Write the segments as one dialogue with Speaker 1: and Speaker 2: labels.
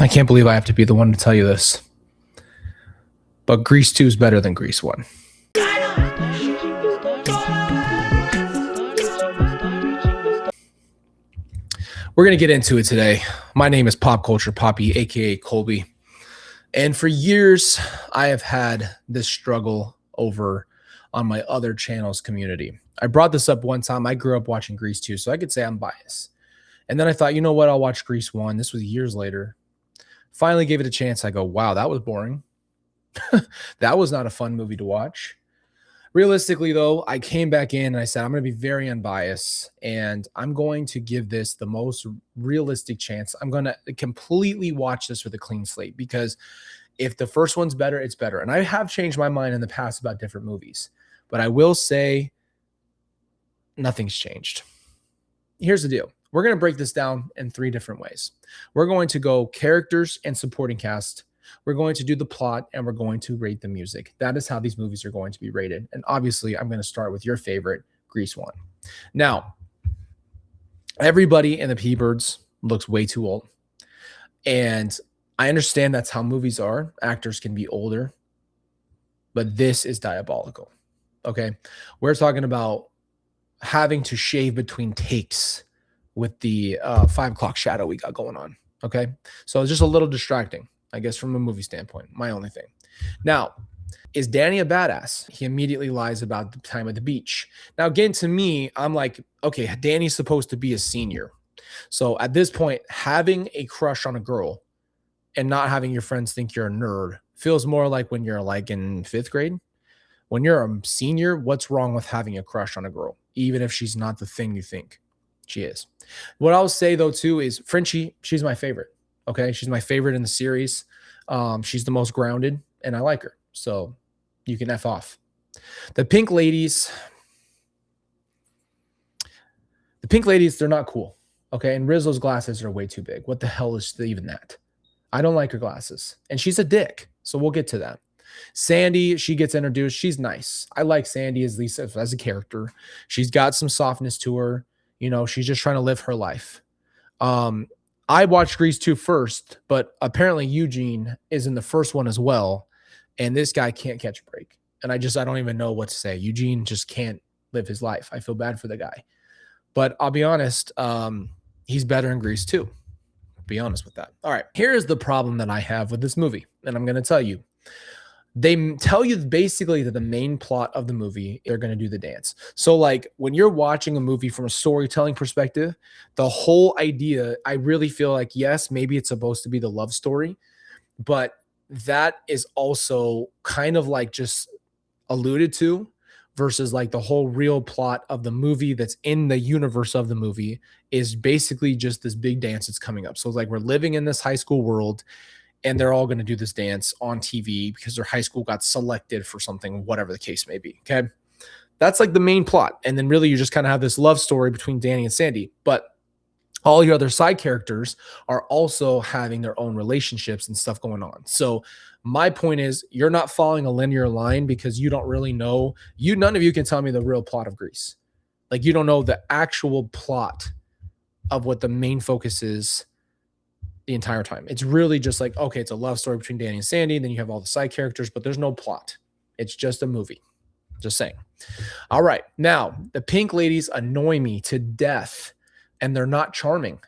Speaker 1: I can't believe I have to be the one to tell you this, but Grease 2 is better than Grease 1. We're going to get into it today. My name is Pop Culture Poppy, aka Colby. And for years, I have had this struggle over on my other channel's community. I brought this up one time. I grew up watching Grease 2, so I could say I'm biased. And then I thought, you know what? I'll watch Grease 1. This was years later. Finally gave it a chance. I go, wow, that was boring. That was not a fun movie to watch. Realistically, though, I came back in and I said, I'm going to be very unbiased and I'm going to give this the most realistic chance. I'm going to completely watch this with a clean slate because if the first one's better, it's better. And I have changed my mind in the past about different movies, but I will say nothing's changed. Here's the deal. We're going to break this down in 3 different ways. We're going to go characters and supporting cast. We're going to do the plot, and we're going to rate the music. That is how these movies are going to be rated. And obviously, I'm going to start with your favorite, Grease 1. Now, everybody in the P-Birds looks way too old. And I understand that's how movies are. Actors can be older. But this is diabolical. Okay? We're talking about having to shave between takes with the 5 o'clock shadow we got going on. Okay? So it's just a little distracting, I guess, from a movie standpoint. My only thing. Now, is Danny a badass? He immediately lies about the time at the beach. Now, again, to me, I'm like, okay, Danny's supposed to be a senior. So at this point, having a crush on a girl and not having your friends think you're a nerd feels more like when you're like in 5th grade. When you're a senior, what's wrong with having a crush on a girl, even if she's not the thing you think she is? What I'll say, though, too, is Frenchie, she's my favorite. Okay, she's my favorite in the series. She's the most grounded, and I like her. So you can F off. The pink ladies, they're not cool. Okay, and Rizzo's glasses are way too big. What the hell is even that? I don't like her glasses. And she's a dick. So we'll get to that. Sandy, she gets introduced. She's nice. I like Sandy as a character. She's got some softness to her. You know, she's just trying to live her life. I watched Grease 2 first, but apparently Eugene is in the first one as well. And this guy can't catch a break. And I don't even know what to say. Eugene just can't live his life. I feel bad for the guy. But I'll be honest, he's better in Grease 2. Be honest with that. All right. Here's the problem that I have with this movie. And I'm going to tell you. They tell you basically that the main plot of the movie, they're going to do the dance. So like when you're watching a movie from a storytelling perspective, the whole idea, I really feel like, yes, maybe it's supposed to be the love story, but that is also kind of like just alluded to versus like the whole real plot of the movie that's in the universe of the movie is basically just this big dance that's coming up. So it's like we're living in this high school world and they're all going to do this dance on TV because their high school got selected for something, whatever the case may be. Okay. That's like the main plot. And then really you just kind of have this love story between Danny and Sandy. But all your other side characters are also having their own relationships and stuff going on. So my point is you're not following a linear line because you don't really know. None of you can tell me the real plot of Grease. Like you don't know the actual plot of what the main focus is the entire time. It's really just like, okay, it's a love story between Danny and Sandy. And then you have all the side characters, but there's no plot. It's just a movie. Just saying. All right. Now, the pink ladies annoy me to death and they're not charming.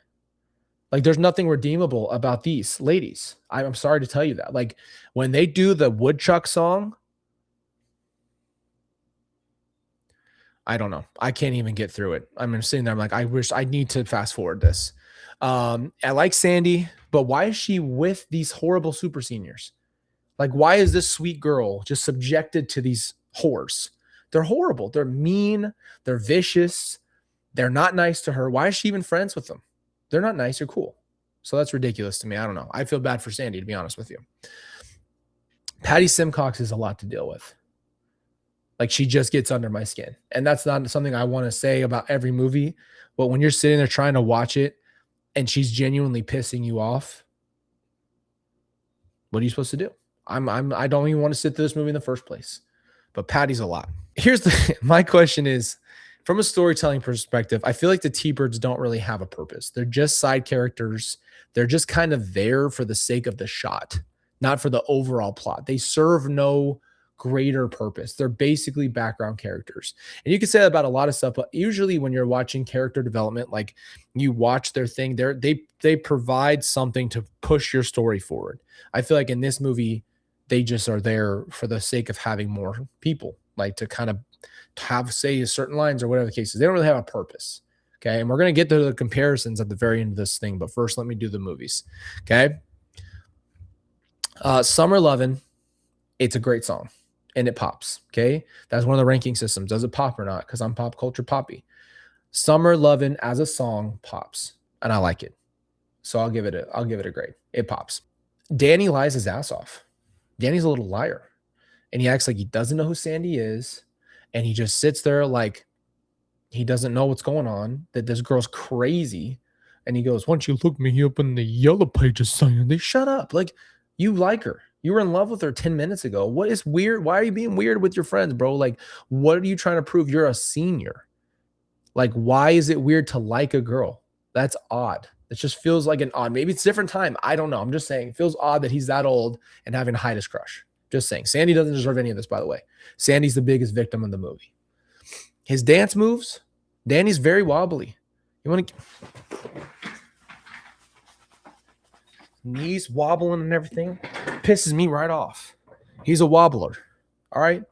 Speaker 1: Like there's nothing redeemable about these ladies. I'm sorry to tell you that. Like when they do the Woodchuck song, I don't know. I can't even get through it. I'm sitting there. I'm like, I wish I need to fast forward this. I like Sandy, but why is she with these horrible super seniors? Like, why is this sweet girl just subjected to these whores? They're horrible. They're mean. They're vicious. They're not nice to her. Why is she even friends with them? They're not nice or cool. So that's ridiculous to me. I don't know. I feel bad for Sandy, to be honest with you. Patty Simcox is a lot to deal with. Like she just gets under my skin. And that's not something I want to say about every movie. But when you're sitting there trying to watch it and she's genuinely pissing you off, what are you supposed to do? I don't even want to sit through this movie in the first place. But Patty's a lot. Here's my question is, from a storytelling perspective, I feel like the T-Birds don't really have a purpose. They're just side characters. They're just kind of there for the sake of the shot, not for the overall plot. They serve no greater purpose. They're basically background characters. And you can say that about a lot of stuff, but usually when you're watching character development, like you watch their thing, they provide something to push your story forward. I feel like in this movie, they just are there for the sake of having more people, like to kind of have say certain lines or whatever the case is. They don't really have a purpose. Okay. And we're going to get to the comparisons at the very end of this thing. But first, let me do the movies. Okay. Summer Lovin', it's a great song and it pops. Okay. That's one of the ranking systems. Does it pop or not? Because I'm pop culture poppy. Summer Lovin' as a song pops and I like it. So I'll give it a grade. It pops. Danny lies his ass off. Danny's a little liar. And he acts like he doesn't know who Sandy is. And he just sits there like he doesn't know what's going on, that this girl's crazy. And he goes, "Why don't you look me up in the yellow pages, Sandy?" Shut up. Like, you like her. You were in love with her 10 minutes ago. What is weird? Why are you being weird with your friends, bro? Like, what are you trying to prove? You're a senior. Like, why is it weird to like a girl? That's odd. It just feels like an odd. Maybe it's a different time. I don't know. I'm just saying it feels odd that he's that old and having to hide his crush. Just saying. Sandy doesn't deserve any of this, by the way. Sandy's the biggest victim in the movie. His dance moves, Danny's very wobbly. You want to knees wobbling and everything pisses me right off. He's a wobbler. All right.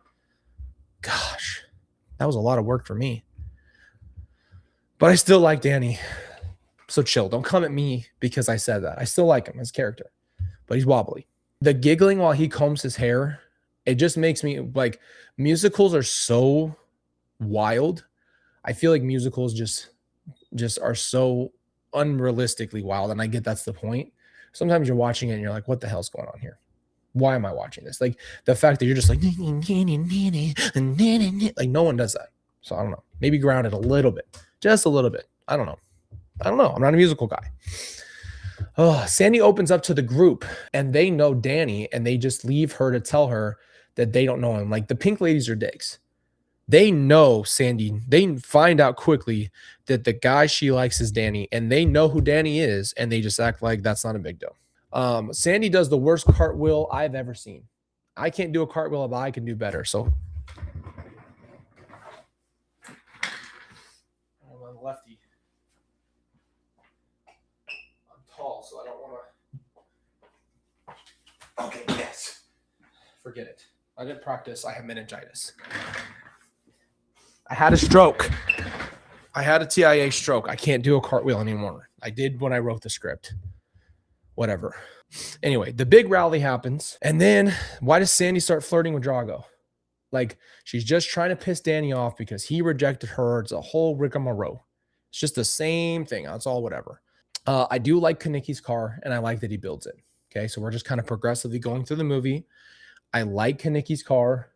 Speaker 1: Gosh, that was a lot of work for me. But I still like Danny. So chill. Don't come at me because I said that. I still like him as a character, but he's wobbly. The giggling while he combs his hair, it just makes me like, musicals are so wild. I feel like musicals just are so unrealistically wild. And I get that's the point. Sometimes you're watching it and you're like, what the hell's going on here? Why am I watching this? Like the fact that you're just like, like no one does that. So I don't know. Maybe grounded a little bit, just a little bit. I don't know. I'm not a musical guy. Oh, Sandy opens up to the group and they know Danny and they just leave her to tell her that they don't know him. Like the Pink Ladies are dicks. They know Sandy. They find out quickly that the guy she likes is Danny and they know who Danny is and they just act like that's not a big deal. Sandy does the worst cartwheel I've ever seen. I can't do a cartwheel, but I can do better. So I'm a lefty. I'm tall, so I don't want to. Okay, yes. Forget it. I didn't practice. I have meningitis. I had a stroke. I had a TIA stroke. I can't do a cartwheel anymore. I did when I wrote the script. Whatever. Anyway, the big rally happens. And then why does Sandy start flirting with Drago? Like, she's just trying to piss Danny off because he rejected her. It's a whole rigmarole. It's just the same thing. It's all whatever. I do like Kanicki's car, and I like that he builds it. Okay, so we're just kind of progressively going through the movie. I like Kanicki's car,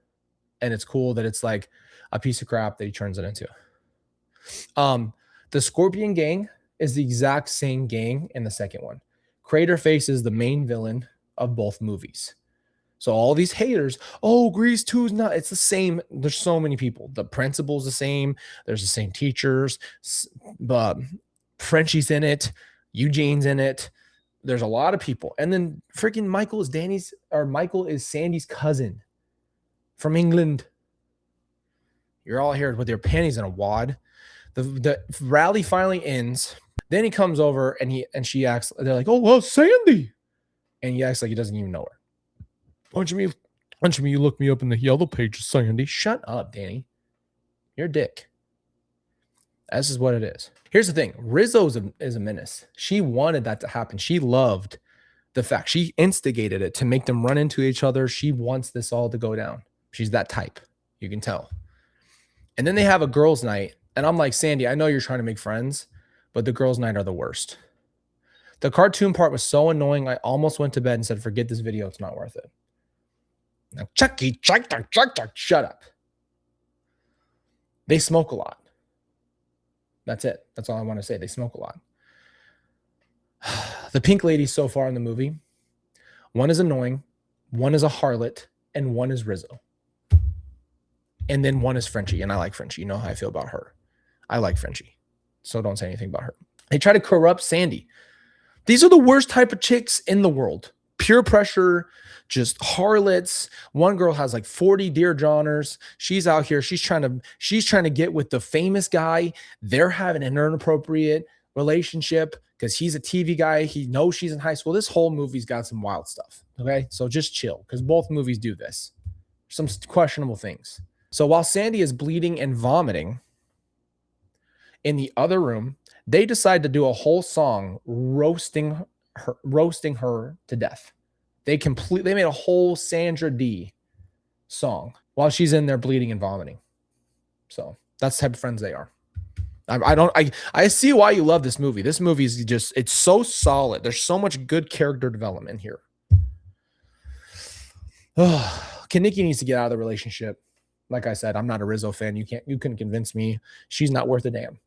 Speaker 1: and it's cool that it's like a piece of crap that he turns it into. The Scorpion Gang is the exact same gang in the second one. Craterface is the main villain of both movies. So all these haters, oh, Grease 2 is not, it's the same. There's so many people. The principal's the same. There's the same teachers. Frenchie's in it. Eugene's in it. There's a lot of people. And then freaking Michael is Sandy's cousin from England. You're all here with your panties in a wad. The rally finally ends. Then he comes over and she acts. They're like, "Oh, well, Sandy," and he acts like he doesn't even know her. Why don't you look me up in the yellow pages, Sandy? Shut up, Danny. You're a dick. This is what it is. Here's the thing. Rizzo is a menace. She wanted that to happen. She loved the fact. She instigated it to make them run into each other. She wants this all to go down. She's that type. You can tell. And then they have a girls' night. And I'm like, Sandy, I know you're trying to make friends, but the girls' night are the worst. The cartoon part was so annoying. I almost went to bed and said, forget this video. It's not worth it. Now, Chucky, shut up. They smoke a lot. That's it. That's all I want to say. They smoke a lot. The Pink Ladies so far in the movie, one is annoying, one is a harlot, and one is Rizzo. And then one is Frenchie, and I like Frenchie. You know how I feel about her. I like Frenchie, so don't say anything about her. They try to corrupt Sandy. These are the worst type of chicks in the world. Pure pressure, just harlots. One girl has like 40 Dear Johners. She's out here. She's trying to get with the famous guy. They're having an inappropriate relationship because he's a TV guy. He knows she's in high school. This whole movie's got some wild stuff. Okay. So just chill because both movies do this. Some questionable things. So while Sandy is bleeding and vomiting in the other room, they decide to do a whole song roasting her to death. They made a whole Sandra Dee song while she's in there bleeding and vomiting. So that's the type of friends they are. I see why you love this movie. This movie is just, it's so solid. There's so much good character development here. Kenickie needs to get out of the relationship. Like I said, I'm not a Rizzo fan. You couldn't convince me. She's not worth a damn.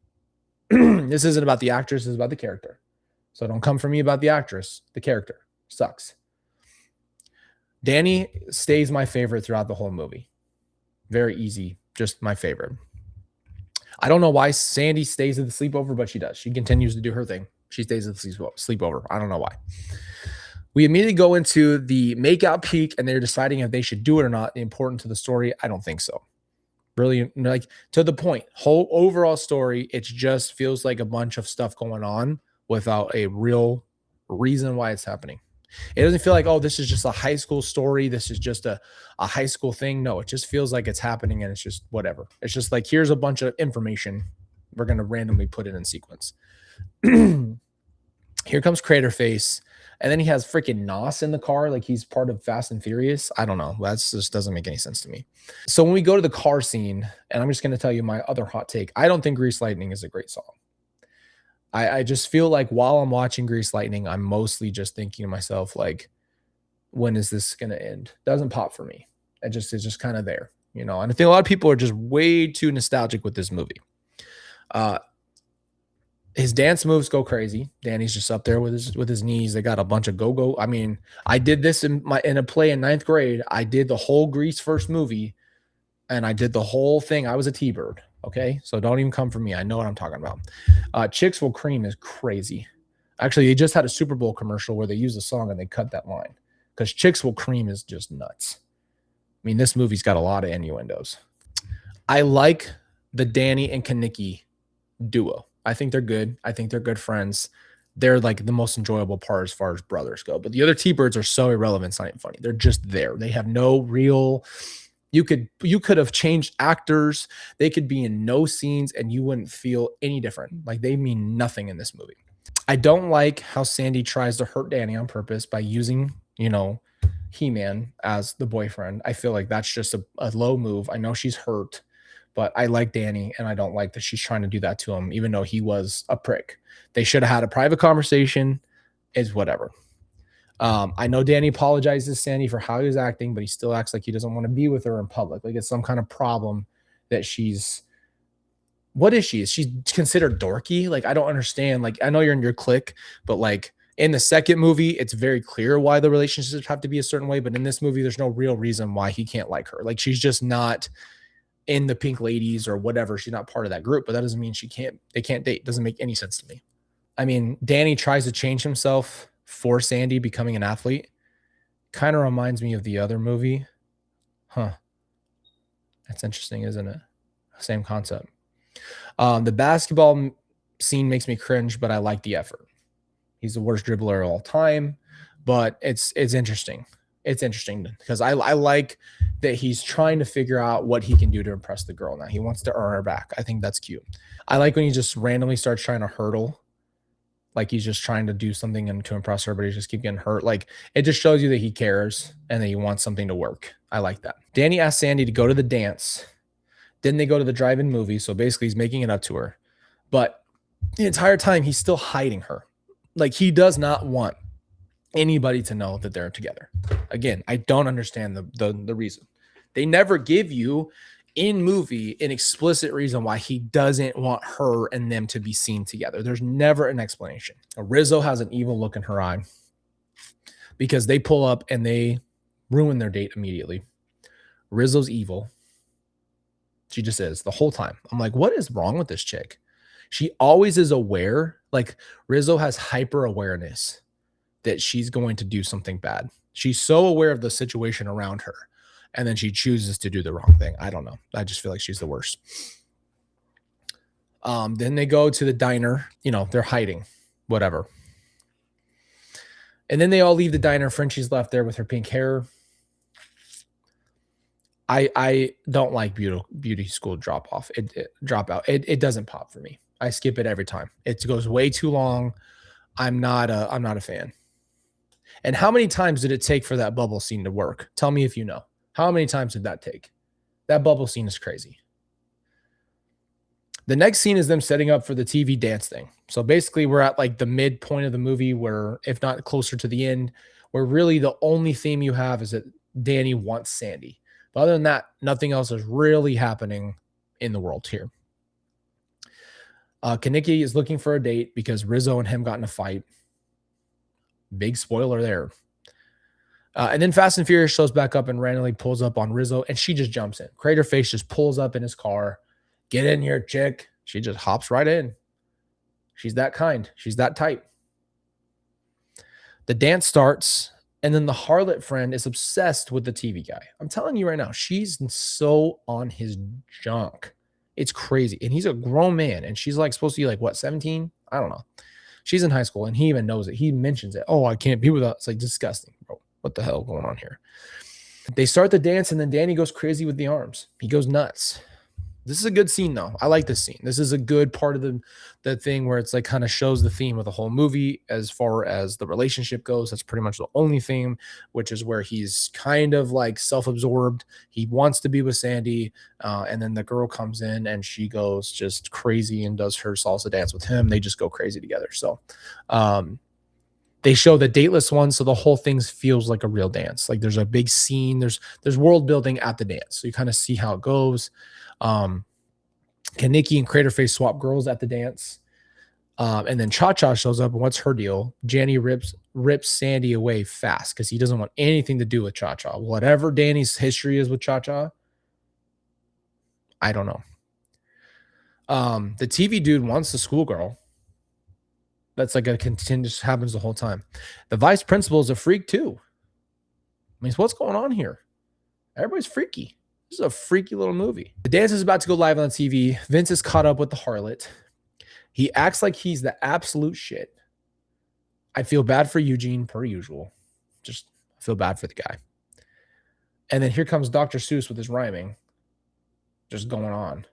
Speaker 1: This isn't about the actress, this is about the character. So don't come for me about the actress. The character sucks. Danny stays my favorite throughout the whole movie. Very easy, just my favorite. I don't know why Sandy stays at the sleepover, but she does. She continues to do her thing. She stays at the sleepover. I don't know why. We immediately go into the makeout peak, and they're deciding if they should do it or not. Important to the story? I don't think so. Really, like, to the point. Whole overall story, it just feels like a bunch of stuff going on without a real reason why it's happening. It doesn't feel like, oh, this is just a high school story. This is just a high school thing. No, it just feels like it's happening and it's just whatever. It's just like, here's a bunch of information. We're going to randomly put it in sequence. Here comes Craterface. And then he has freaking Nos in the car, like he's part of Fast and Furious. I don't know. That just doesn't make any sense to me. So when we go to the car scene, and I'm just going to tell you my other hot take. I don't think Grease Lightning is a great song. I just feel like while I'm watching Grease Lightning, I'm mostly just thinking to myself, like, when is this going to end? Doesn't pop for me. It's just kind of there, you know? And I think a lot of people are just way too nostalgic with this movie. His dance moves go crazy. Danny's just up there with his knees. They got a bunch of go-go. I mean, I did this in a play in 9th grade. I did the whole Grease first movie, and I did the whole thing. I was a T-Bird, okay? So don't even come for me. I know what I'm talking about. Chicks Will Cream is crazy. Actually, they just had a Super Bowl commercial where they used a song and they cut that line because Chicks Will Cream is just nuts. I mean, this movie's got a lot of innuendos. I like the Danny and Kenickie duo. I think they're good. I think they're good friends. They're like the most enjoyable part as far as brothers go. But the other T-Birds are so irrelevant. It's not even funny. They're just there. They have no real. You could have changed actors. They could be in no scenes and you wouldn't feel any different. Like they mean nothing in this movie. I don't like how Sandy tries to hurt Danny on purpose by using, you know, He-Man as the boyfriend. I feel like that's just a low move. I know she's hurt. But I like Danny, and I don't like that she's trying to do that to him, even though he was a prick. They should have had a private conversation. It's whatever. I know Danny apologizes to Sandy for how he was acting, but he still acts like he doesn't want to be with her in public. Like it's some kind of problem that she's – what is she? Is she considered dorky? Like I don't understand. Like I know you're in your clique, but like in the second movie, it's very clear why the relationships have to be a certain way. But in this movie, there's no real reason why he can't like her. Like she's just not – in the Pink Ladies or whatever. She's not part of that group, but that doesn't mean they can't date. Doesn't make any sense to me. I mean, Danny tries to change himself for Sandy becoming an athlete. Kind of reminds me of the other movie. Huh. That's interesting, isn't it? Same concept. The basketball scene makes me cringe, but I like the effort. He's the worst dribbler of all time, but it's interesting. It's interesting because I like that he's trying to figure out what he can do to impress the girl now. He wants to earn her back. I think that's cute. I like when he just randomly starts trying to hurdle. Like he's just trying to do something and to impress her, but he just keeps getting hurt. Like it just shows you that he cares and that he wants something to work. I like that. Danny asked Sandy to go to the dance. Then they go to the drive-in movie. So basically he's making it up to her. But the entire time he's still hiding her. Like he does not want anybody to know that they're together. Again, I don't understand the reason. They never give you in movie an explicit reason why he doesn't want her and them to be seen together. There's never an explanation. Rizzo has an evil look in her eye because they pull up and they ruin their date immediately. Rizzo's evil. She just is the whole time. I'm like, what is wrong with this chick? She always is aware. Like Rizzo has hyper awareness that she's going to do something bad. She's so aware of the situation around her, and then she chooses to do the wrong thing. I don't know. I just feel like she's the worst. Then they go to the diner. You know, they're hiding, whatever. And then they all leave the diner. Frenchie's left there with her pink hair. I don't like beauty school drop out. It doesn't pop for me. I skip it every time. It goes way too long. I'm not a fan. And how many times did it take for that bubble scene to work? Tell me if you know. How many times did that take? That bubble scene is crazy. The next scene is them setting up for the TV dance thing. So basically we're at like the midpoint of the movie where, if not closer to the end, where really the only theme you have is that Danny wants Sandy. But other than that, nothing else is really happening in the world here. Kenickie is looking for a date because Rizzo and him got in a fight. Big spoiler there. And then Fast and Furious shows back up and randomly pulls up on Rizzo, and she just jumps in. Craterface just pulls up in his car. Get in here, chick. She just hops right in. She's that kind. She's that type. The dance starts, and then the harlot friend is obsessed with the TV guy. I'm telling you right now, she's so on his junk. It's crazy. And he's a grown man, and she's like supposed to be like, what, 17? I don't know. She's in high school, and he even knows it. He mentions it. Oh, I can't be with us. It's like disgusting, bro. What the hell going on here? They start the dance, and then Danny goes crazy with the arms. He goes nuts. This is a good scene, though. I like this scene. This is a good part of the thing where it's like kind of shows the theme of the whole movie as far as the relationship goes. That's pretty much the only theme, which is where he's kind of like self-absorbed. He wants to be with Sandy, and then the girl comes in and she goes just crazy and does her salsa dance with him. They just go crazy together. So they show the dateless one, so the whole thing feels like a real dance. Like there's a big scene. There's world building at the dance, so you kind of see how it goes. Kenickie and Craterface swap girls at the dance. And then Cha-Cha shows up, and what's her deal? Danny rips Sandy away fast because he doesn't want anything to do with Cha-Cha. Whatever Danny's history is with Cha-Cha, I don't know. The TV dude wants the schoolgirl. That's like a continuous happens the whole time. The vice principal is a freak too. I mean, what's going on here? Everybody's freaky. This is a freaky little movie. The dance is about to go live on TV. Vince is caught up with the harlot. He acts like he's the absolute shit. I feel bad for Eugene, per usual. Just feel bad for the guy. And then here comes Dr. Seuss with his rhyming. Just going on.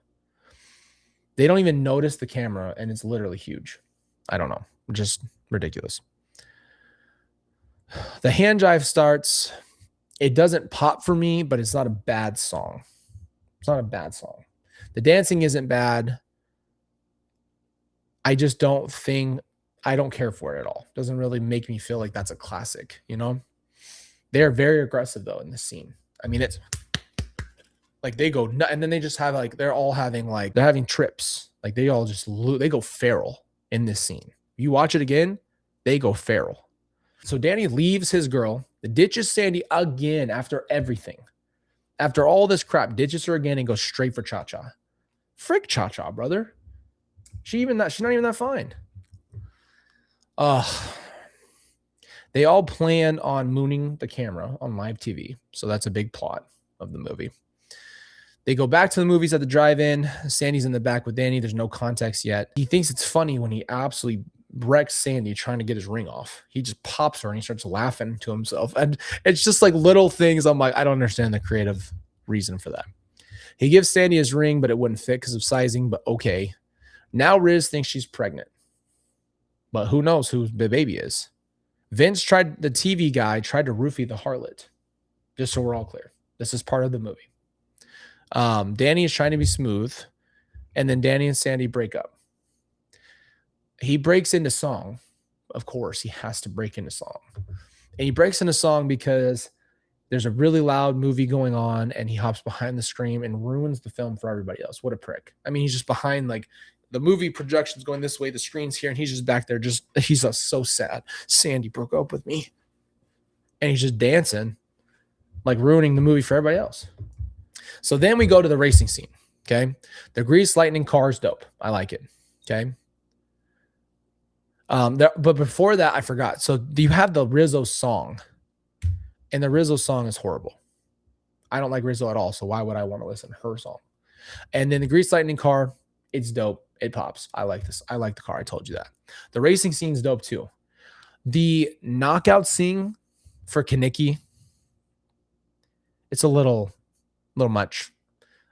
Speaker 1: They don't even notice the camera, and it's literally huge. I don't know. Just ridiculous. The hand jive starts. It doesn't pop for me, but it's not a bad song. It's not a bad song. The dancing isn't bad. I just don't care for it at all. It doesn't really make me feel like that's a classic, you know? They're very aggressive, though, in this scene. I mean, it's like they go, and then they just have like, they're having trips. Like they all just, they go feral in this scene. You watch it again, they go feral. So Danny leaves his girl, ditches Sandy again after everything. After all this crap, ditches her again and goes straight for Cha-Cha. Frick Cha-Cha, brother. She's not even that fine. They all plan on mooning the camera on live TV. So that's a big plot of the movie. They go back to the movies at the drive-in. Sandy's in the back with Danny. There's no context yet. He thinks it's funny when he absolutely wrecks Sandy trying to get his ring off. He just pops her and he starts laughing to himself. And it's just like little things. I'm like, I don't understand the creative reason for that. He gives Sandy his ring, but it wouldn't fit because of sizing, but okay. Now Riz thinks she's pregnant. But who knows who the baby is. The TV guy tried to roofie the harlot. Just so we're all clear. This is part of the movie. Danny is trying to be smooth. And then Danny and Sandy break up. He breaks into song. Of course, he has to break into song. And he breaks into song because there's a really loud movie going on and he hops behind the screen and ruins the film for everybody else. What a prick. I mean, he's just behind, like, the movie projection's going this way, the screen's here, and he's just back there he's so sad. Sandy broke up with me. And he's just dancing, like ruining the movie for everybody else. So then we go to the racing scene. Okay. The Grease Lightning car is dope. I like it. Okay. But before that, I forgot. So you have the Rizzo song, and the Rizzo song is horrible. I don't like Rizzo at all. So why would I want to listen to her song? And then the Grease Lightning car, it's dope. It pops. I like this. I like the car. I told you that. The racing scene's dope too. The knockout scene for Kaneki, it's a little much.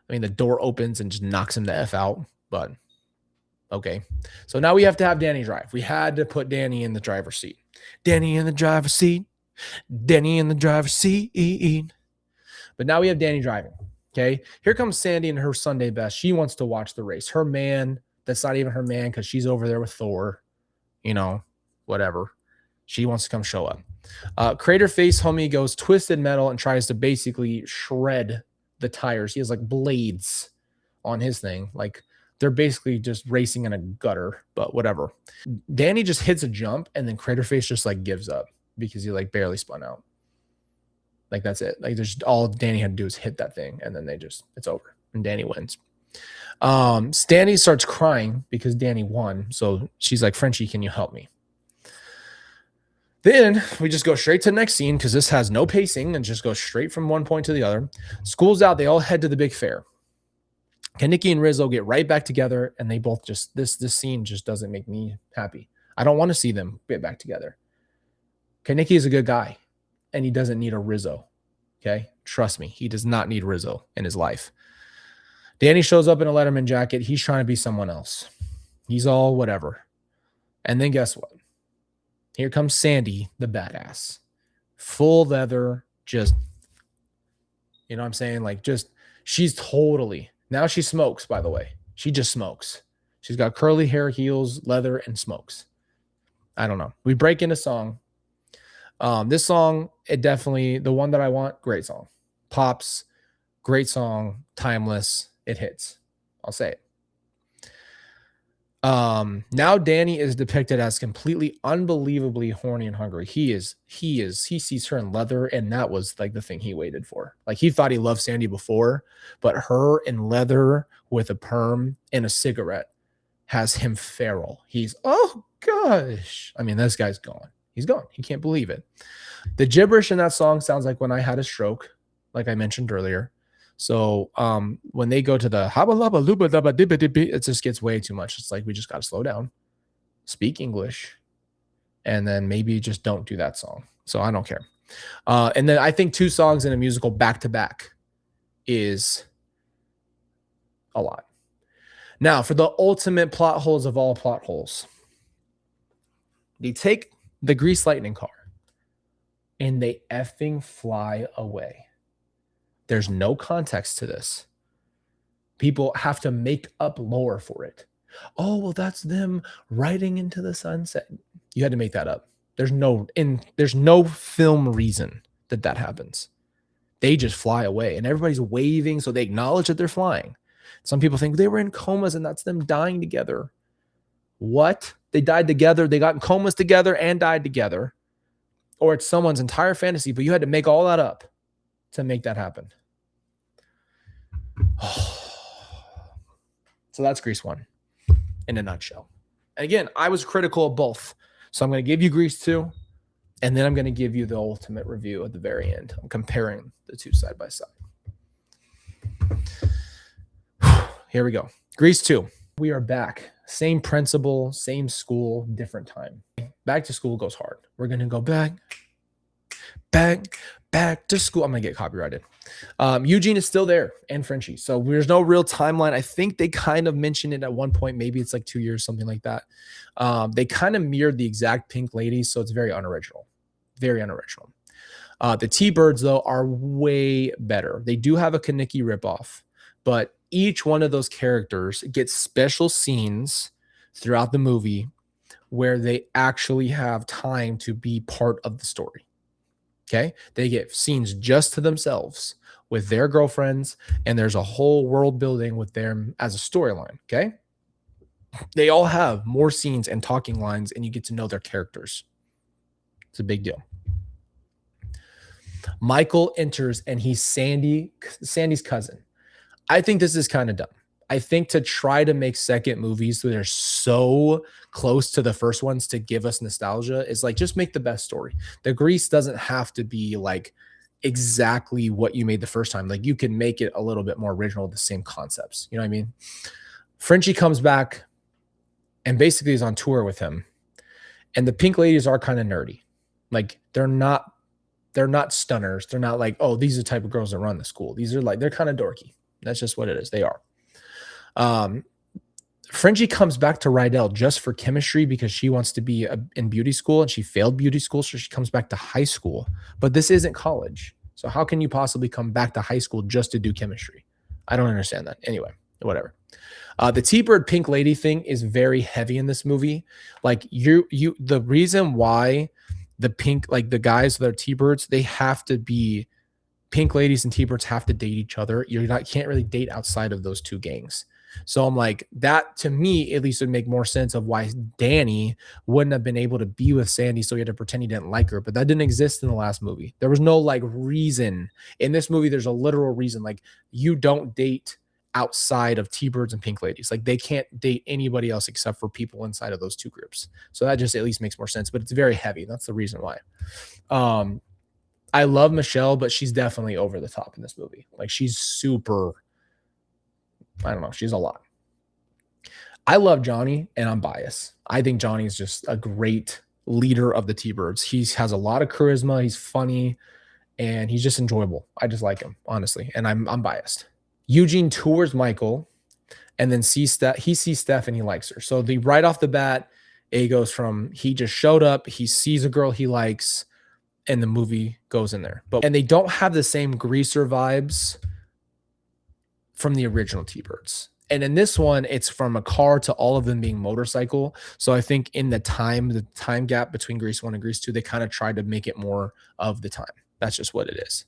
Speaker 1: I mean, the door opens and just knocks him the F out, but okay. So now we have to have Danny drive. We had to put Danny in the driver's seat. Danny in the driver's seat. Danny in the driver's seat. But now we have Danny driving. Okay. Here comes Sandy and her Sunday best. She wants to watch the race. Her man, that's not even her man because she's over there with Thor, you know, whatever. She wants to come show up. Crater Face homie goes Twisted Metal and tries to basically shred the tires. He has like blades on his thing. Like they're basically just racing in a gutter, but whatever. Danny just hits a jump and then Crater Face just like gives up because he like barely spun out. Like that's it. Like there's all Danny had to do is hit that thing and then it's over and Danny wins. Stanley starts crying because Danny won. So she's like, Frenchie, can you help me? Then we just go straight to the next scene because this has no pacing and just goes straight from one point to the other. School's out. They all head to the big fair. Kaneki and Rizzo get right back together, and they both just this scene just doesn't make me happy. I don't want to see them get back together. Kaneki is a good guy, and he doesn't need a Rizzo. Okay, trust me, he does not need Rizzo in his life. Danny shows up in a Letterman jacket. He's trying to be someone else. He's all whatever. And then guess what? Here comes Sandy, the badass. Full leather, just, you know what I'm saying? Like, just, she's totally, now she smokes, by the way. She just smokes. She's got curly hair, heels, leather, and smokes. I don't know. We break into song. This song, it definitely, the one that I want, great song. Pops, great song, timeless. It hits. I'll say it. Now Danny is depicted as completely unbelievably horny and hungry. He sees her in leather, and that was like the thing he waited for. Like he thought he loved Sandy before, but her in leather with a perm and a cigarette has him feral. He's, oh gosh. I mean, this guy's gone. He's gone. He can't believe it. The gibberish in that song sounds like when I had a stroke, like I mentioned earlier. So when they go to the haba laba luba daba dibba dibba, it just gets way too much. It's like we just got to slow down, speak English, and then maybe just don't do that song. So I don't care. And then I think 2 songs in a musical back to back is a lot. Now for the ultimate plot holes of all plot holes, they take the Grease Lightning car and they effing fly away. There's no context to this. People have to make up lore for it. Oh, well, that's them riding into the sunset. You had to make that up. There's no film reason that happens. They just fly away and everybody's waving, so they acknowledge that they're flying. Some people think they were in comas and that's them dying together. What? They died together. They got in comas together and died together. Or it's someone's entire fantasy, but you had to make all that up to make that happen. So that's Grease 1 in a nutshell. And again, I was critical of both. So I'm going to give you Grease 2, and then I'm going to give you the ultimate review at the very end. I'm comparing the 2 side by side. Here we go. Grease 2. We are back. Same principal, same school, different time. Back to school goes hard. We're going to go back to school. I'm going to get copyrighted. Eugene is still there and Frenchie. So there's no real timeline. I think they kind of mentioned it at one point. Maybe it's like 2 years, something like that. They kind of mirrored the exact Pink Ladies. So it's very unoriginal. Very unoriginal. The T-Birds, though, are way better. They do have a Kaneki ripoff, but each one of those characters gets special scenes throughout the movie where they actually have time to be part of the story. Okay. They get scenes just to themselves with their girlfriends, and there's a whole world building with them as a storyline. Okay. They all have more scenes and talking lines, and you get to know their characters. It's a big deal. Michael enters, and he's Sandy's cousin. I think this is kind of dumb. I think to try to make second movies that are so close to the first ones to give us nostalgia is like just make the best story. The Grease doesn't have to be like exactly what you made the first time. Like you can make it a little bit more original with the same concepts. You know what I mean? Frenchie comes back and basically is on tour with him. And the Pink Ladies are kind of nerdy. Like they're not stunners. They're not like, oh, these are the type of girls that run the school. These are like, they're kind of dorky. That's just what it is. They are. Frenchie comes back to Rydell just for chemistry because she wants to be in beauty school and she failed beauty school. So she comes back to high school, but this isn't college. So how can you possibly come back to high school just to do chemistry? I don't understand that. Anyway, whatever. The T-Bird Pink Lady thing is very heavy in this movie. Like the reason why the pink, like the guys that are T-Birds, they have to be Pink Ladies and T-Birds have to date each other. Can't really date outside of those two gangs. So I'm like, that to me at least would make more sense of why Danny wouldn't have been able to be with Sandy, so he had to pretend he didn't like her. But that didn't exist in the last movie. There was no like reason. In this movie, there's a literal reason. Like you don't date outside of T-Birds and Pink Ladies. Like they can't date anybody else except for people inside of those two groups. So that just at least makes more sense. But it's very heavy. That's the reason why. I love Michelle, but she's definitely over the top in this movie. Like she's super, I don't know, she's a lot. I love Johnny and I'm biased. I think Johnny is just a great leader of the T-Birds. He has a lot of charisma. He's funny and he's just enjoyable. I just like him, honestly. And I'm biased. Eugene tours Michael and then he sees Steph and he likes her. So right off the bat, it goes from he just showed up, he sees a girl he likes, and the movie goes in there. And they don't have the same greaser vibes from the original T-Birds. And in this one, it's from a car to all of them being motorcycle. So I think in the time gap between Grease 1 and Grease 2, they kind of tried to make it more of the time. That's just what it is.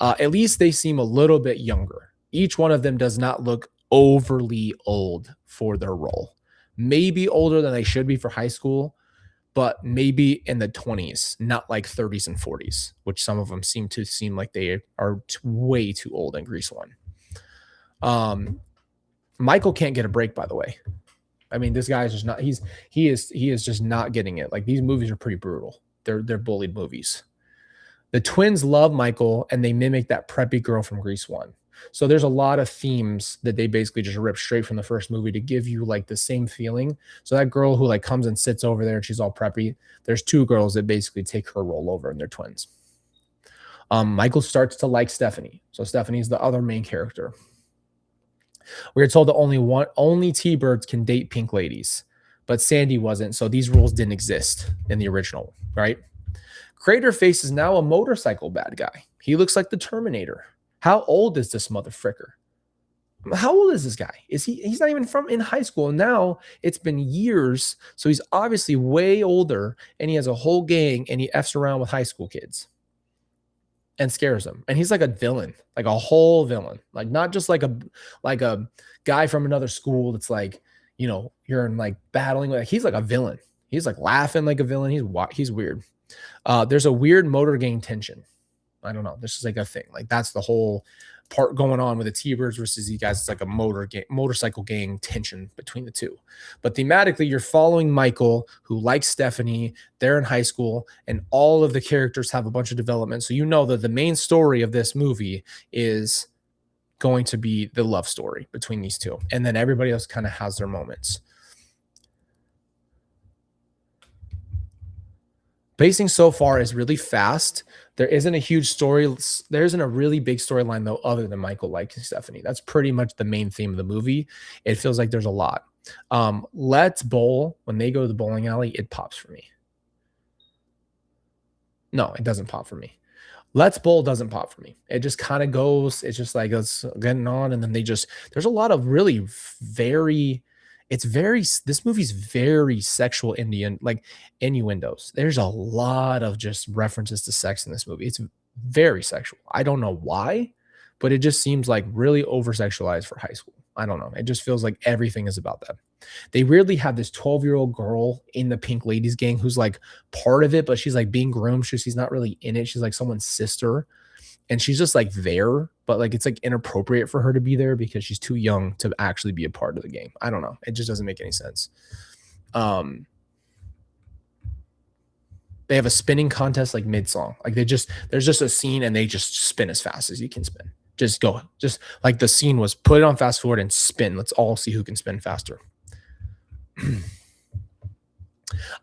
Speaker 1: At least they seem a little bit younger. Each one of them does not look overly old for their role. Maybe older than they should be for high school, but maybe in the 20s, not like 30s and 40s, which some of them seem like they are way too old in Grease 1. Michael can't get a break, by the way. I mean, this guy is just not, he is just not getting it. Like these movies are pretty brutal. They're bullied movies. The twins love Michael and they mimic that preppy girl from Grease 1. So there's a lot of themes that they basically just rip straight from the first movie to give you like the same feeling. So that girl who like comes and sits over there and she's all preppy, there's two girls that basically take her role over and they're twins. Michael starts to like Stephanie. So Stephanie's the other main character. We were told that only T-Birds can date Pink Ladies, but Sandy wasn't. So these rules didn't exist in the original, right? Craterface is now a motorcycle bad guy. He looks like the Terminator. How old is this motherfricker? How old is this guy? He's not even in high school. Now it's been years. So he's obviously way older and he has a whole gang and he F's around with high school kids and scares them. And he's like a villain, like a whole villain, like not just like a guy from another school that's like, you know, you're in like battling with, he's like a villain. He's like laughing like a villain. He's weird. There's a weird motor gang tension. I don't know. This is like a thing. Like that's the whole part going on with the T-Birds versus these guys. It's like a motorcycle gang tension between the two. But thematically, you're following Michael, who likes Stephanie. They're in high school, and all of the characters have a bunch of development. So you know that the main story of this movie is going to be the love story between these two. And then everybody else kind of has their moments. Pacing so far is really fast. There isn't a huge story. There isn't a really big storyline, though, other than Michael liking Stephanie. That's pretty much the main theme of the movie. It feels like there's a lot. Let's Bowl, when they go to the bowling alley, it pops for me. No, it doesn't pop for me. Let's Bowl doesn't pop for me. It just kind of goes. It's just like it's getting on. And then there's a lot of really this movie's very sexual innuendos. There's a lot of just references to sex in this movie. It's very sexual. I don't know why, but it just seems like really over-sexualized for high school. I don't know. It just feels like everything is about that. They weirdly have this 12-year-old girl in the Pink Ladies gang who's like part of it, but she's like being groomed. She's not really in it. She's like someone's sister. and she's just like there, but like it's like inappropriate for her to be there because she's too young to actually be a part of the game. I don't know. It just doesn't make any sense. They have a spinning contest like mid song. Like there's just a scene and they just spin as fast as you can spin. Just go. Just like the scene was put it on fast forward and spin. Let's all see who can spin faster.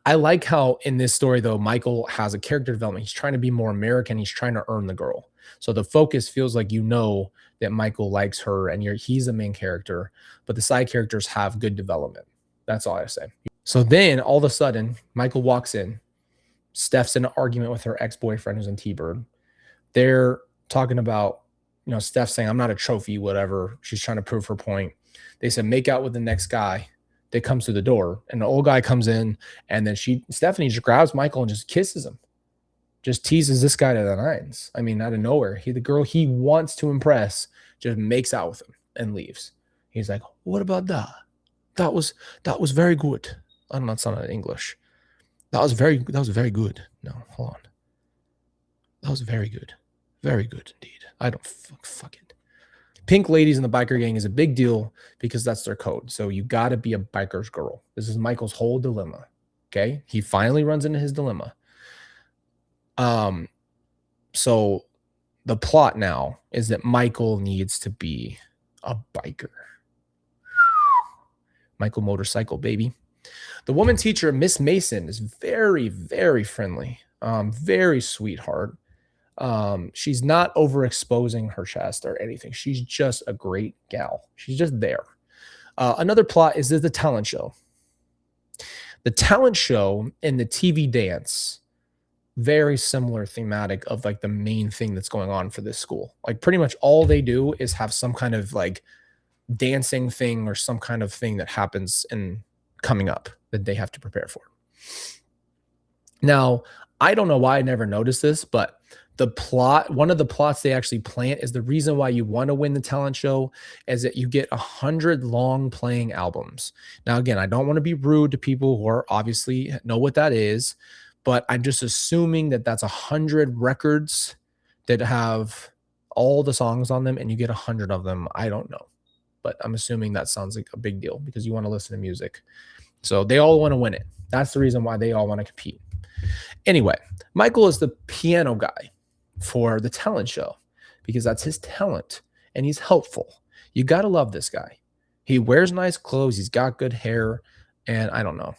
Speaker 1: I like how in this story though, Michael has a character development. He's trying to be more American. He's trying to earn the girl. So the focus feels like that Michael likes her and he's the main character, but the side characters have good development. That's all I say. So then all of a sudden, Michael walks in. Steph's in an argument with her ex-boyfriend who's in T-Bird. They're talking about, Steph saying, I'm not a trophy, whatever. She's trying to prove her point. They said, make out with the next guy that comes through the door. And the old guy comes in, and then Stephanie just grabs Michael and just kisses him. Just teases this guy to the nines. I mean, out of nowhere. The girl he wants to impress just makes out with him and leaves. He's like, what about that? That was very good. I don't know, it's not in English. That was very good. No, hold on. That was very good. Very good indeed. I don't fuck it. Pink ladies in the biker gang is a big deal because that's their code. So you got to be a biker's girl. This is Michael's whole dilemma. Okay. He finally runs into his dilemma. So the plot now is that Michael needs to be a biker. Michael motorcycle, baby. The woman teacher, Miss Mason, is very, very friendly. Very sweetheart. She's not overexposing her chest or anything. She's just a great gal. She's just there. Another plot is the talent show. The talent show and the TV dance, very similar thematic of like the main thing that's going on for this school. Like pretty much all they do is have some kind of like dancing thing or some kind of thing that happens in coming up that they have to prepare for. Now, I don't know why I never noticed this, but one of the plots they actually plant is the reason why you want to win the talent show is that you get 100 long playing albums. Now, again, I don't want to be rude to people who are obviously know what that is, but I'm just assuming that that's 100 records that have all the songs on them and you get 100 of them. I don't know, but I'm assuming that sounds like a big deal because you want to listen to music. So they all want to win it. That's the reason why they all want to compete. Anyway, Michael is the piano guy for the talent show because that's his talent and he's helpful. You got to love this guy. He wears nice clothes. He's got good hair and I don't know.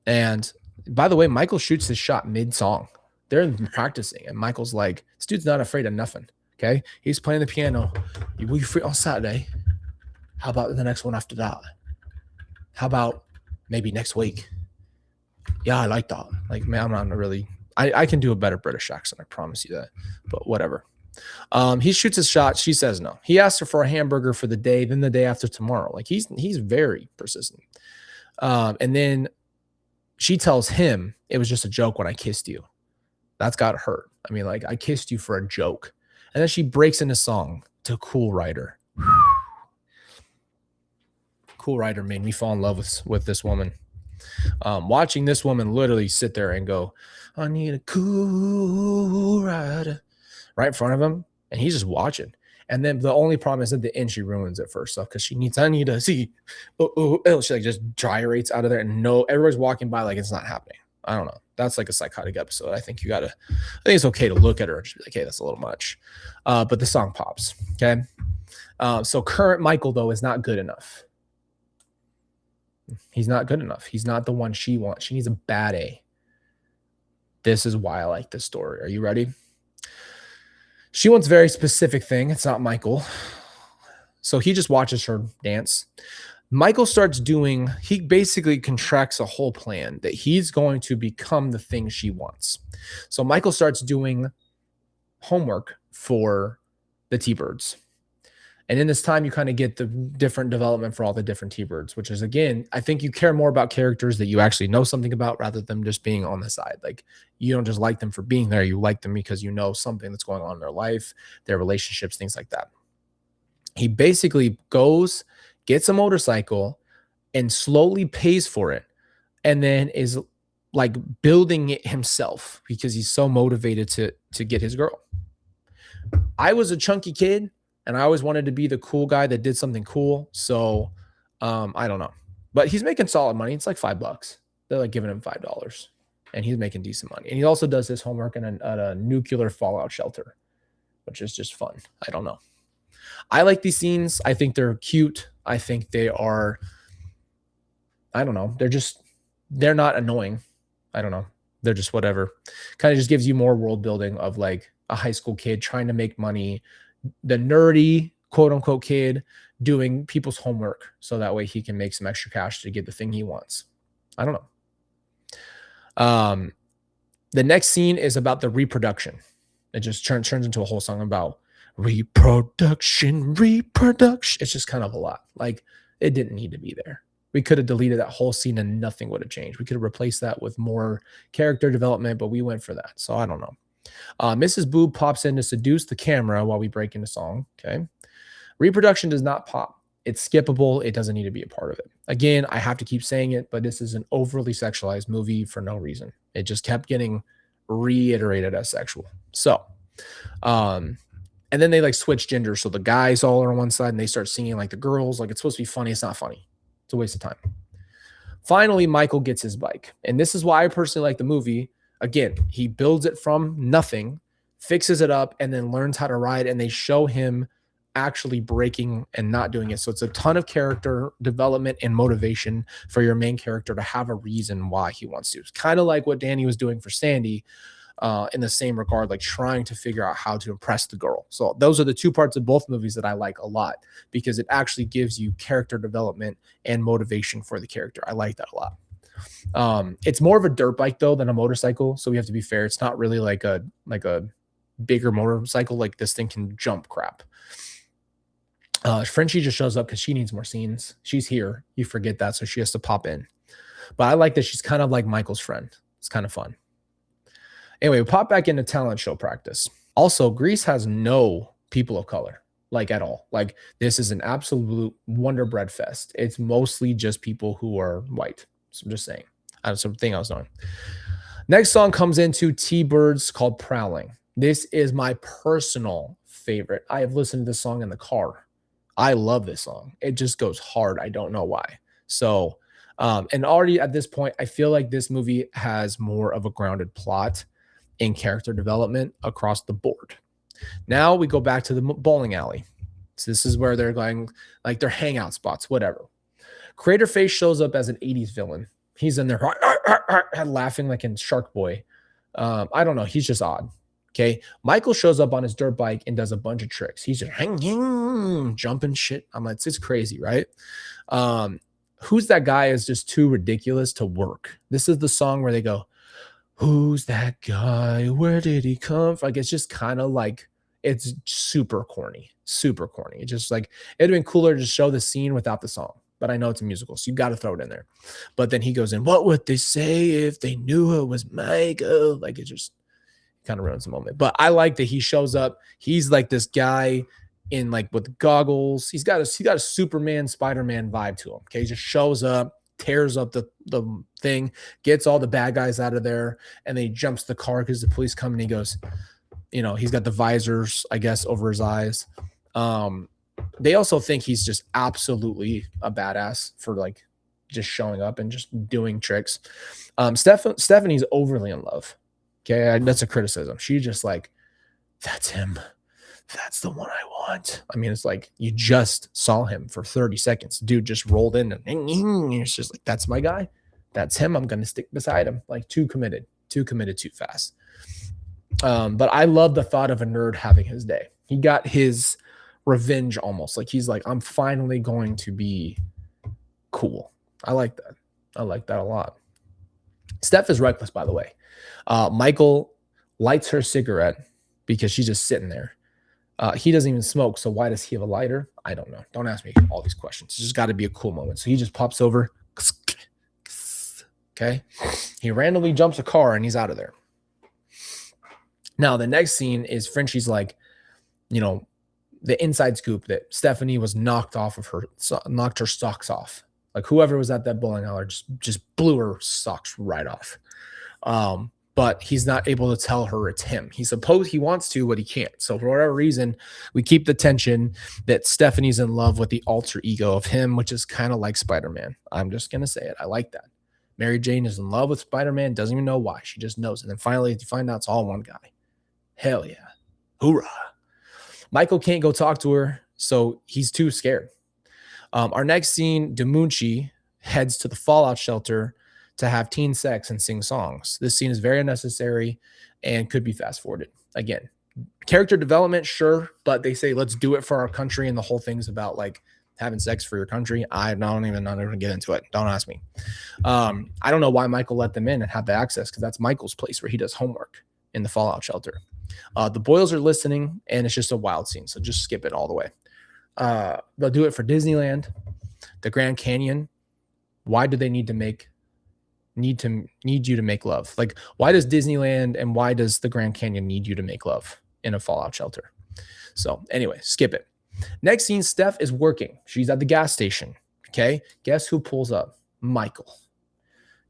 Speaker 1: And by the way, Michael shoots his shot mid-song. They're practicing and Michael's like, this dude's not afraid of nothing. Okay. He's playing the piano. Will you free on Saturday? How about the next one after that? How about maybe next week? Yeah, I like that. Like, man, I'm not really, I can do a better British accent. I promise you that, but whatever. He shoots his shot. She says no. He asks her for a hamburger for the day, then the day after tomorrow. Like he's very persistent. And then she tells him it was just a joke when I kissed you. That's got hurt. I mean, like I kissed you for a joke. And then she breaks into song to Cool Rider. Cool Rider made me fall in love with this woman. Watching this woman literally sit there and go, I need a cool rider right in front of him. And he's just watching. And then the only problem is at the end, she ruins it first off because I need to see. She like just gyrates out of there and everybody's walking by like it's not happening. I don't know. That's like a psychotic episode. I think it's okay to look at her and just be like, hey, that's a little much. But the song pops. Okay. So current Michael, though, is not good enough. He's not good enough. He's not the one she wants. She needs a bad A. This is why I like this story. Are you ready? She wants a very specific thing. It's not Michael. So he just watches her dance. Michael he basically contracts a whole plan that he's going to become the thing she wants. So Michael starts doing homework for the T-Birds. And in this time, you kind of get the different development for all the different T-Birds, which is, again, I think you care more about characters that you actually know something about rather than just being on the side. Like, you don't just like them for being there. You like them because you know something that's going on in their life, their relationships, things like that. He basically gets a motorcycle and slowly pays for it and then is like building it himself because he's so motivated to get his girl. I was a chunky kid and I always wanted to be the cool guy that did something cool. So I don't know. But he's making solid money. It's like $5. They're like giving him $5 and he's making decent money. And he also does his homework at a nuclear fallout shelter, which is just fun. I don't know. I like these scenes. I think they're cute. I think they are, I don't know. They're not annoying. I don't know. They're just whatever. Kind of just gives you more world building of like a high school kid trying to make money, the nerdy quote unquote kid doing people's homework so that way he can make some extra cash to get the thing he wants. I don't know. The next scene is about the reproduction. It just turns into a whole song about reproduction. It's just kind of a lot. Like it didn't need to be there. We could have deleted that whole scene and nothing would have changed. We could have replaced that with more character development, but we went for that. So I don't know. Mrs. Boob pops in to seduce the camera while we break into song. Okay. Reproduction does not pop. It's skippable. It doesn't need to be a part of it. Again, I have to keep saying it, but this is an overly sexualized movie for no reason. It just kept getting reiterated as sexual. So, and then they like switch gender. So the guys all are on one side and they start singing like the girls. Like it's supposed to be funny. It's not funny. It's a waste of time. Finally, Michael gets his bike. And this is why I personally like the movie. Again, he builds it from nothing, fixes it up, and then learns how to ride. And they show him actually breaking and not doing it. So it's a ton of character development and motivation for your main character to have a reason why he wants to. It's kind of like what Danny was doing for Sandy, in the same regard, like trying to figure out how to impress the girl. So those are the two parts of both movies that I like a lot because it actually gives you character development and motivation for the character. I like that a lot. It's more of a dirt bike though than a motorcycle. So we have to be fair. It's not really like a bigger motorcycle. Like this thing can jump crap. Frenchie just shows up because she needs more scenes. She's here. You forget that. So she has to pop in. But I like that she's kind of like Michael's friend. It's kind of fun. Anyway, we pop back into talent show practice. Also, Grease has no people of color, like at all. Like this is an absolute Wonder Bread fest. It's mostly just people who are white. So I'm just saying. That's something I was knowing. Next song comes into T-Birds called Prowling. This is my personal favorite. I have listened to this song in the car. I love this song. It just goes hard. I don't know why. So, and already at this point, I feel like this movie has more of a grounded plot in character development across the board. Now we go back to the bowling alley. So this is where they're going, like their hangout spots, whatever. Crater Face shows up as an 80s villain. He's in there laughing like in Shark Boy. I don't know. He's just odd. Okay. Michael shows up on his dirt bike and does a bunch of tricks. He's just jumping shit. I'm like, it's crazy, right? Who's that guy is just too ridiculous to work. This is the song where they go, who's that guy? Where did he come from? Like, it's just kind of like, it's super corny. It's just like, it'd have been cooler to show the scene without the song. But I know it's a musical, so you got to throw it in there. But then he goes in, what would they say if they knew it was Michael? Like, it just kind of ruins the moment. But I like that he shows up. He's like this guy in like with goggles. He got a Superman, Spider-Man vibe to him. Okay, he just shows up, tears up the thing, gets all the bad guys out of there, and then he jumps the car because the police come and he goes, he's got the visors, I guess, over his eyes. They also think he's just absolutely a badass for like just showing up and just doing tricks. Stephanie's overly in love. Okay, that's a criticism. She's just like, that's him. That's the one I want. I mean, it's like you just saw him for 30 seconds. Dude just rolled in and it's just like, that's my guy. That's him. I'm going to stick beside him. Like too committed too fast. But I love the thought of a nerd having his day. He got his revenge almost. Like he's like, I'm finally going to be cool. I like that. I like that a lot. Steph is reckless, by the way. Michael lights her cigarette because she's just sitting there. He doesn't even smoke, so why does he have a lighter? I don't know. Don't ask me all these questions. It's just got to be a cool moment. So he just pops over. Okay. He randomly jumps a car and he's out of there. Now, the next scene is Frenchie's like, the inside scoop that Stephanie was knocked her socks off. Like whoever was at that bowling alley just blew her socks right off. But he's not able to tell her it's him. He wants to, but he can't. So for whatever reason, we keep the tension that Stephanie's in love with the alter ego of him, which is kind of like Spider-Man. I'm just gonna say it. I like that. Mary Jane is in love with Spider-Man, doesn't even know why. She just knows. And then finally, you find out it's all one guy. Hell yeah. Hoorah. Michael can't go talk to her, so he's too scared. Our next scene, DiMunchi heads to the Fallout shelter to have teen sex and sing songs. This scene is very unnecessary and could be fast forwarded. Again, character development, sure, but they say let's do it for our country, and the whole thing's about like having sex for your country. I'm not even get into it. Don't ask me. I don't know why Michael let them in and have the access, because that's Michael's place where he does homework in the Fallout shelter. The Boyles are listening, and it's just a wild scene, so just skip it all the way. They'll do it for Disneyland, the Grand Canyon. Why do they need you to make love? Like, why does Disneyland and why does the Grand Canyon need you to make love in a Fallout shelter? So anyway, skip it. Next scene, Steph is working. She's at the gas station. Okay. Guess who pulls up? Michael.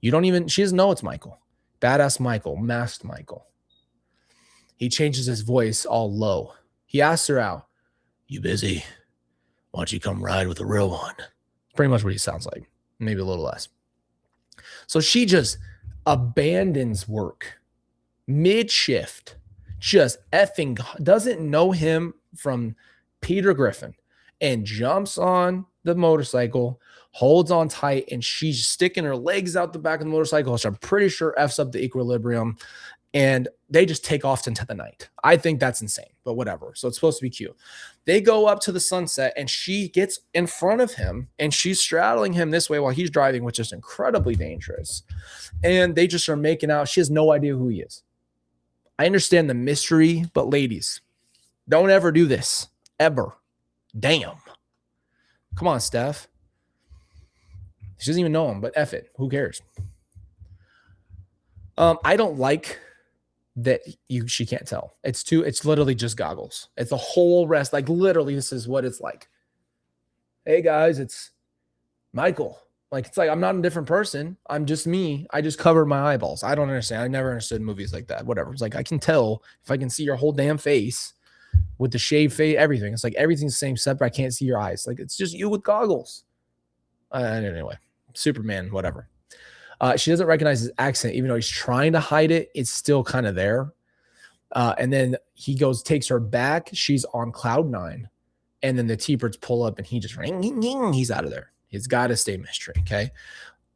Speaker 1: She doesn't know it's Michael. Badass Michael, masked Michael. He changes his voice all low. He asks her out. You busy? Why don't you come ride with the real one? Pretty much what he sounds like. Maybe a little less. So she just abandons work mid-shift, just effing doesn't know him from Peter Griffin, and jumps on the motorcycle, holds on tight, and she's sticking her legs out the back of the motorcycle, which I'm pretty sure F's up the equilibrium, and they just take off into the night. I think that's insane, but whatever. So it's supposed to be cute. They go up to the sunset, and she gets in front of him, and she's straddling him this way while he's driving, which is incredibly dangerous. And they just are making out. She has no idea who he is. I understand the mystery, but ladies, don't ever do this. Ever. Damn. Come on, Steph. She doesn't even know him, but F it. Who cares? I don't like that she can't tell. It's literally just goggles. It's the whole rest. Like, literally, this is what it's like. Hey guys, it's Michael. Like, it's like I'm not a different person. I'm just me. I just covered my eyeballs. I don't understand. I never understood movies like that. Whatever. It's like I can tell if I can see your whole damn face with the shaved face, everything. It's like everything's the same except I can't see your eyes. Like, it's just you with goggles. Anyway, Superman, whatever. She doesn't recognize his accent, even though he's trying to hide it. It's still kind of there. And then he takes her back. She's on cloud 9. And then the T-Birds pull up and he just he's out of there. He's got to stay mystery. Okay.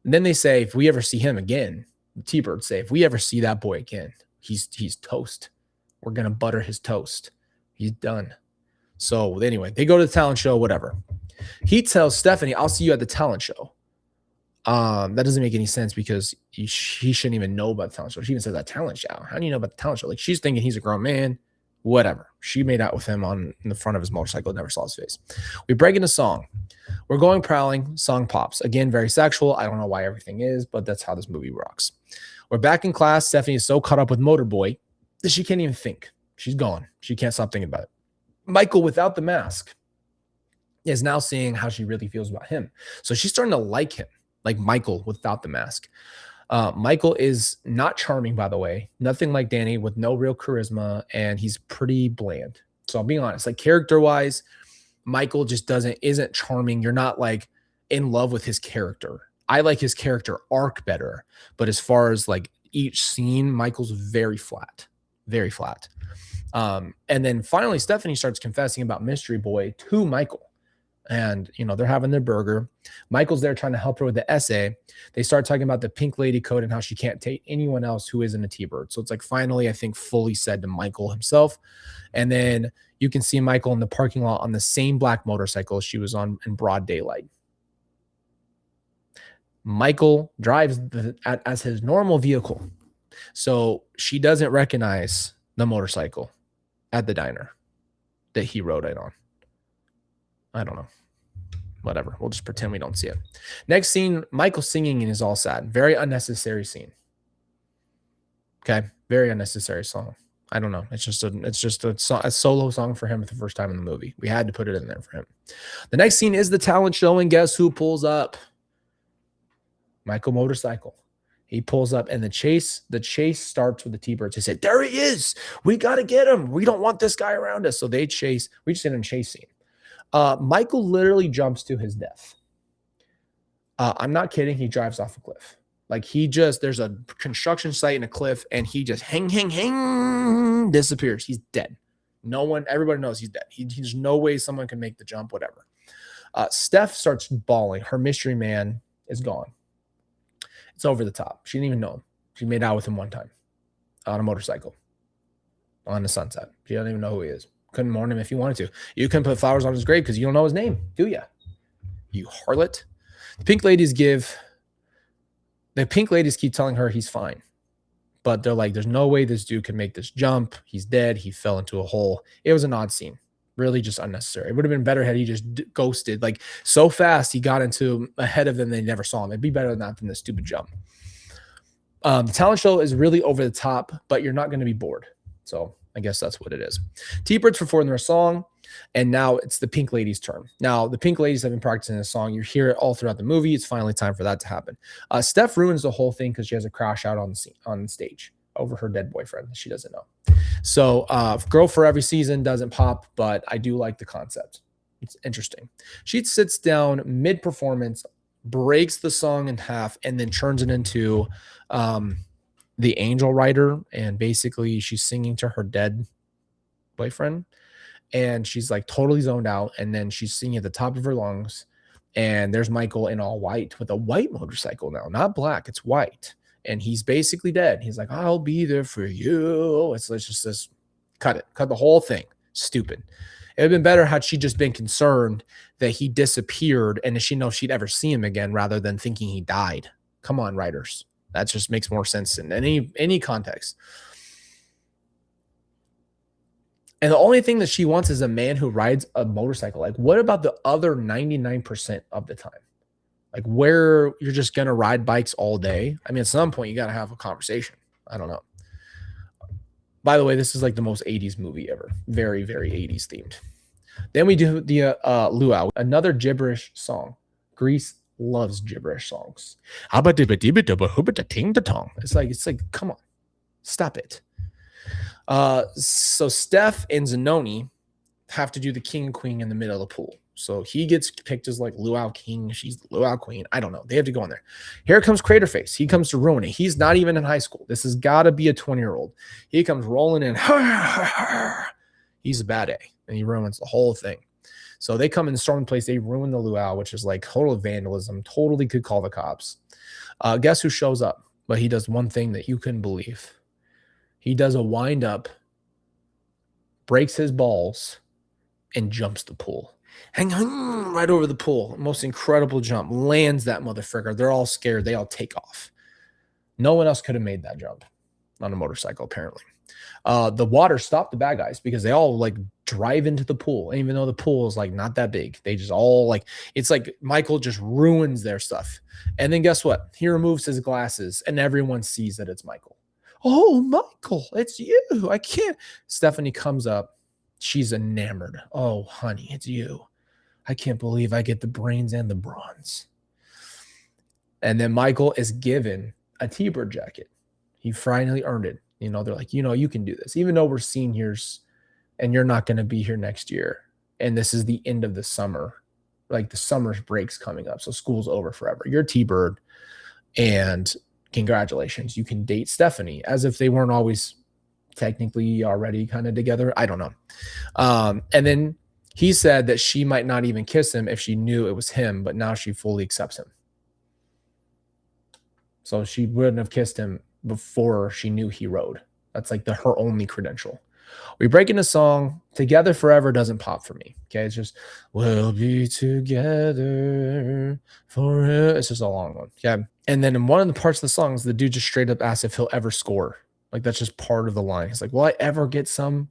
Speaker 1: And then they say, if we ever see him again, the T-Birds say, if we ever see that boy again, he's toast. We're going to butter his toast. He's done. So anyway, they go to the talent show, whatever. He tells Stephanie, I'll see you at the talent show. That doesn't make any sense because he shouldn't even know about the talent show. She even says that talent show. How do you know about the talent show? Like, she's thinking he's a grown man. Whatever. She made out with him in the front of his motorcycle, never saw his face. We break into song. We're going prowling. Song pops. Again, very sexual. I don't know why everything is, but that's how this movie rocks. We're back in class. Stephanie is so caught up with Motorboy that she can't even think. She's gone. She can't stop thinking about it. Michael, without the mask, is now seeing how she really feels about him. So she's starting to like him, like Michael without the mask. Michael is not charming, by the way. Nothing like Danny, with no real charisma, and he's pretty bland. So I'll be honest, like, character-wise, Michael just isn't charming. You're not like in love with his character. I like his character arc better, but as far as like each scene, Michael's very flat, very flat. And then finally, Stephanie starts confessing about Mystery Boy to Michael. And, they're having their burger. Michael's there trying to help her with the essay. They start talking about the Pink Lady Code and how she can't date anyone else who isn't a T-Bird. So it's like finally, I think, fully said to Michael himself. And then you can see Michael in the parking lot on the same black motorcycle she was on in broad daylight. Michael drives as his normal vehicle. So she doesn't recognize the motorcycle at the diner that he rode it on. I don't know. Whatever. We'll just pretend we don't see it. Next scene, Michael singing and is all sad. Very unnecessary scene. Okay. Very unnecessary song. I don't know. It's just a solo song for him for the first time in the movie. We had to put it in there for him. The next scene is the talent show, and guess who pulls up? Michael motorcycle. He pulls up, and the chase starts with the T-Birds. They said, there he is. We got to get him. We don't want this guy around us. So they chase. We just did a chase scene. Michael literally jumps to his death. I'm not kidding. He drives off a cliff. Like there's a construction site and a cliff, and he just hang, disappears. He's dead. Everybody knows he's dead. There's no way someone can make the jump, whatever. Steph starts bawling. Her mystery man is gone. It's over the top. She didn't even know him. She made out with him one time on a motorcycle on the sunset. She doesn't even know who he is. Couldn't mourn him if you wanted to. You couldn't put flowers on his grave because you don't know his name, do you? You harlot. The Pink Ladies keep telling her he's fine. But they're like, there's no way this dude can make this jump. He's dead. He fell into a hole. It was an odd scene. Really just unnecessary. It would have been better had he just ghosted. Like, so fast he got into ahead of them, they never saw him. It'd be better than that than the stupid jump. The talent show is really over the top, but you're not going to be bored. So I guess that's what it is. T-Birds performed their song, and now it's the Pink Ladies' turn. Now, the Pink Ladies have been practicing this song. You hear it all throughout the movie. It's finally time for that to happen. Steph ruins the whole thing because she has a crash out on stage over her dead boyfriend. She doesn't know. So Girl for Every Season doesn't pop, but I do like the concept. It's interesting. She sits down mid-performance, breaks the song in half, and then turns it into the Angel Rider, and basically she's singing to her dead boyfriend, and she's like totally zoned out, and then she's singing at the top of her lungs, and there's Michael in all white with a white motorcycle now, not black, it's white, and he's basically dead. He's like, I'll be there for you. It's just this, cut the whole thing. Stupid. It would have been better had she just been concerned that he disappeared and that she knows she'd ever see him again rather than thinking he died. Come on, writers. That just makes more sense in any context. And the only thing that she wants is a man who rides a motorcycle. Like, what about the other 99% of the time? Like, where you're just going to ride bikes all day? I mean, at some point, you got to have a conversation. I don't know. By the way, this is like the most 80s movie ever. Very, very 80s themed. Then we do the Luau, another gibberish song. Grease loves gibberish songs. It's like, come on, stop it. So Steph and Zanoni have to do the king and queen in the middle of the pool. So he gets picked as like Luau king. She's the Luau queen. I don't know. They have to go in there. Here comes Craterface. He comes to ruin it. He's not even in high school. This has got to be a 20-year-old. He comes rolling in. He's a bad A, and he ruins the whole thing. So they come in the storming place. They ruin the Luau, which is like total vandalism. Totally could call the cops. Guess who shows up? But he does one thing that you couldn't believe. He does a wind up, breaks his balls, and jumps the pool. Hang right over the pool. Most incredible jump. Lands that motherfucker. They're all scared. They all take off. No one else could have made that jump on a motorcycle, apparently. The water stopped the bad guys because they all like drive into the pool. And even though the pool is like not that big, they just all like, it's like Michael just ruins their stuff. And then guess what? He removes his glasses and everyone sees that it's Michael. Oh, Michael, it's you. I can't. Stephanie comes up. She's enamored. Oh, honey, it's you. I can't believe I get the brains and the bronze. And then Michael is given a T-Bird jacket. He finally earned it. You know, they're like, you know, you can do this. Even though we're seniors and you're not going to be here next year. And this is the end of the summer. Like the summer's break's coming up. So school's over forever. You're T-Bird. And congratulations. You can date Stephanie as if they weren't always technically already kind of together. I don't know. And then he said that she might not even kiss him if she knew it was him, but now she fully accepts him. So she wouldn't have kissed him before she knew he rode. That's like her only credential. We break into song. Together Forever doesn't pop for me. Okay. It's just, we'll be together forever. It's just a long one. Okay. And then in one of the parts of the songs, the dude just straight up asks if he'll ever score. Like that's just part of the line. He's like, will I ever get some?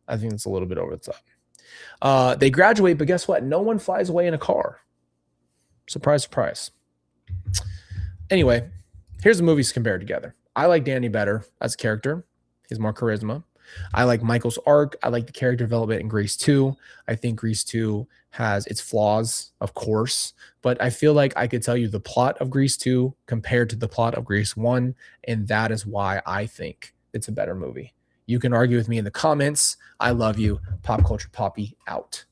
Speaker 1: I think it's a little bit over the top. They graduate, but guess what? No one flies away in a car. Surprise, surprise. Anyway, here's the movies compared together. I like Danny better as a character. He has more charisma. I like Michael's arc. I like the character development in Grease 2. I think Grease 2 has its flaws, of course, but I feel like I could tell you the plot of Grease 2 compared to the plot of Grease 1, and that is why I think it's a better movie. You can argue with me in the comments. I love you. Pop Culture Poppy out.